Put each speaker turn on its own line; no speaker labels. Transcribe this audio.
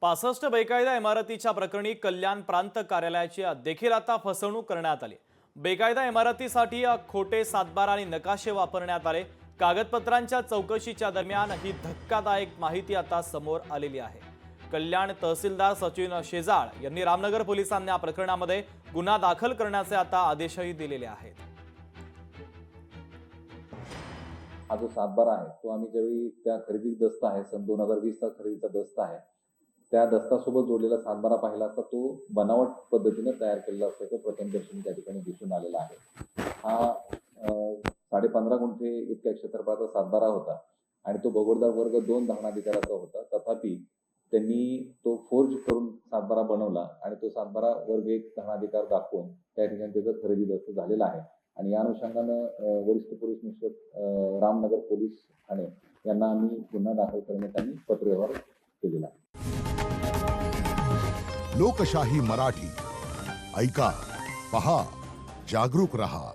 65 बेकायदा इमारतीच्या प्रकरणी कल्याण प्रांत कार्यालयाची देखील आता फसवणूक करण्यात आली। बेकायदा इमारतीसाठी खोटे सातबारा आणि नकाशे वापरण्यात आले। कागदपत्रांच्या चौकशीच्या दरम्यान ही धक्कादायक माहिती आता समोर आलेली आहे। कल्याण तहसीलदार सचिन शेजाळ यांनी रामनगर पोलिसांना या प्रकरणामध्ये गुन्हा दाखल करण्याचे आता आदेशही दिलेले आहेत।
हा जो सातबारा आहे तो आम्ही ज्यावेळी त्या खरेदी दस्त आहे सन 2020 चा खरेदीचा दस्त आहे त्या दस्तासोबत जोडलेला सातबारा पाहिला असता तो बनावट पद्धतीने तयार केलेला असल्याचं प्रथमदर्शनी त्या ठिकाणी दिसून आलेला आहे। हा 15.5 गुंठे इतक्या क्षेत्रफळाचा सातबारा होता आणि तो भगोडदार वर्ग 2 धरणाधिकाराचा होता। तथापि त्यांनी तो फोर्ज करून सातबारा बनवला आणि तो सातबारा वर्ग 1 धरणाधिकार दाखवून त्या ठिकाणी त्याचा खरेदी दस्त झालेला आहे। आणि या अनुषंगानं वरिष्ठ पोलीस निरीक्षक रामनगर पोलीस ठाणे यांना आम्ही गुन्हा दाखल करण्यात आम्ही पत्रव्यवहार केलेला आहे।
लोकशाही मराठी ऐका, पहा, जागरूक रहा।